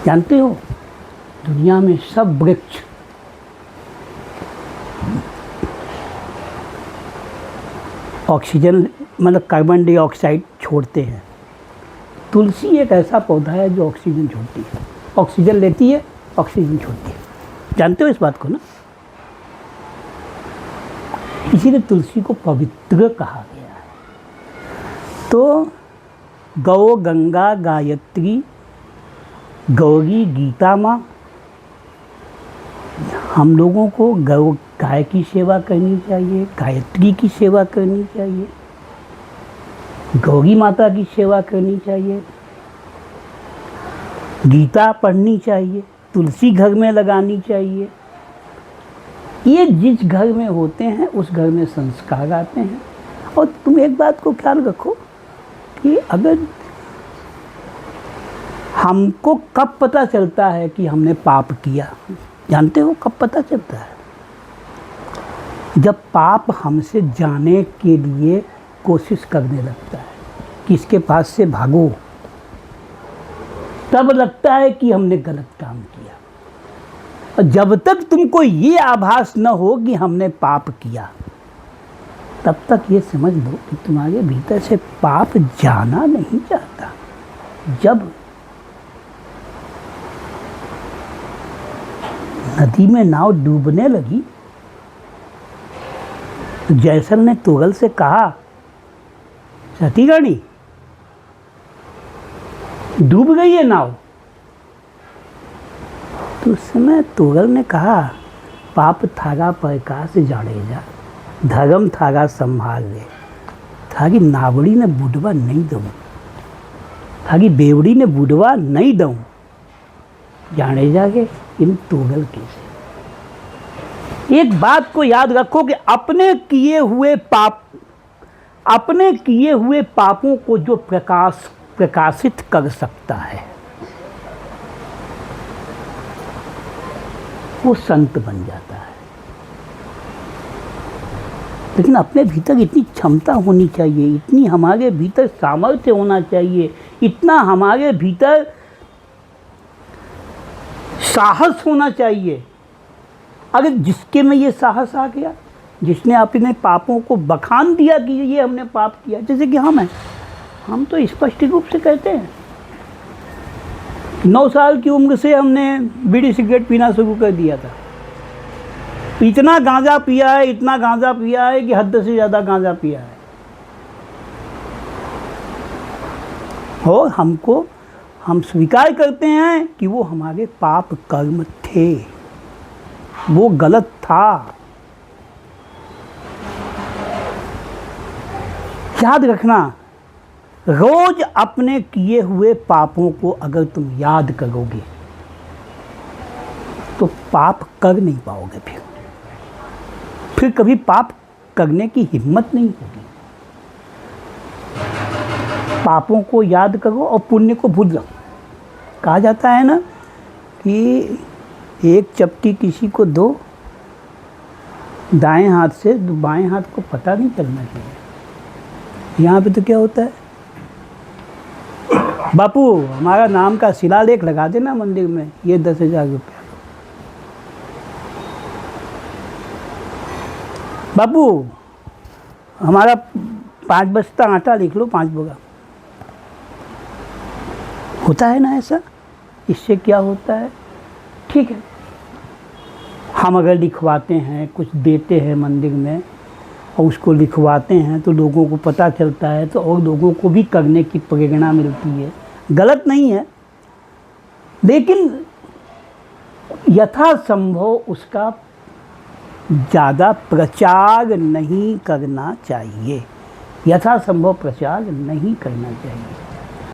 जानते हो दुनिया में सब वृक्ष ऑक्सीजन मतलब कार्बन डाइऑक्साइड छोड़ते हैं। तुलसी एक ऐसा पौधा है जो ऑक्सीजन छोड़ती है, ऑक्सीजन लेती है, ऑक्सीजन छोड़ती है। जानते हो इस बात को ना? इसीलिए तुलसी को पवित्र कहा गया है। तो गौ गंगा गायत्री गौरी गीता माँ, हम लोगों को गौ गाय की सेवा करनी चाहिए, गायत्री की सेवा करनी चाहिए, गौरी माता की सेवा करनी चाहिए, गीता पढ़नी चाहिए, तुलसी घर में लगानी चाहिए। ये जिस घर में होते हैं उस घर में संस्कार आते हैं। और तुम एक बात को ख्याल रखो कि अगर हमको कब पता चलता है कि हमने पाप किया, जानते हो कब पता चलता है? जब पाप हमसे जाने के लिए कोशिश करने लगता है कि इसके पास से भागो, तब लगता है कि हमने गलत काम किया। और जब तक तुमको ये आभास न हो कि हमने पाप किया, तब तक ये समझ लो कि तुम्हारे भीतर से पाप जाना नहीं चाहता। जब नदी में नाव डूबने लगी तो जयसल ने तुगल से कहा, सती रानी डूब गई है नाव। तो उस समय तुगल ने कहा, पाप थारा प्रकाश जाड़ेजा, धर्म थारा संभाल ले, थारी नावड़ी ने बुडवा नहीं दऊँ, थारी बेवड़ी ने बुडवा नहीं दऊँ, जाने जाके इन तुगल के से। एक बात को याद रखो कि अपने किए हुए पापों को जो प्रकाशित कर सकता है वो संत बन जाता है। लेकिन अपने भीतर इतनी क्षमता होनी चाहिए, इतनी हमारे भीतर सामर्थ्य होना चाहिए, इतना हमारे भीतर साहस होना चाहिए। अगर जिसके में ये साहस आ गया, जिसने अपने पापों को बखान दिया कि ये हमने पाप किया, जैसे कि हम तो स्पष्ट रूप से कहते हैं 9 साल की उम्र से हमने बीड़ी सिगरेट पीना शुरू कर दिया था। इतना गांजा पिया है, इतना गांजा पिया है कि हद से ज़्यादा गांजा पिया है। और हम स्वीकार करते हैं कि वो हमारे पाप कर्म थे, वो गलत था। याद रखना, रोज अपने किए हुए पापों को अगर तुम याद करोगे तो पाप कर नहीं पाओगे। फिर कभी पाप करने की हिम्मत नहीं होगी। पापों को याद करो और पुण्य को भूल जाओ। कहा जाता है ना कि एक चपटी किसी को दो दाएं हाथ से, तो बाएं हाथ को पता नहीं चलना चाहिए। यहाँ पे तो क्या होता है, बापू हमारा नाम का शिलालेख लगा देना मंदिर में, ये 10,000 रुपया। बापू हमारा 5 बस्ता आटा लिख लो, 5 बोरा। होता है ना ऐसा? इससे क्या होता है? ठीक है, हम अगर लिखवाते हैं, कुछ देते हैं मंदिर में और उसको लिखवाते हैं तो लोगों को पता चलता है, तो और लोगों को भी करने की प्रेरणा मिलती है। गलत नहीं है, लेकिन यथासंभव उसका ज़्यादा प्रचार नहीं करना चाहिए। यथासंभव प्रचार नहीं करना चाहिए।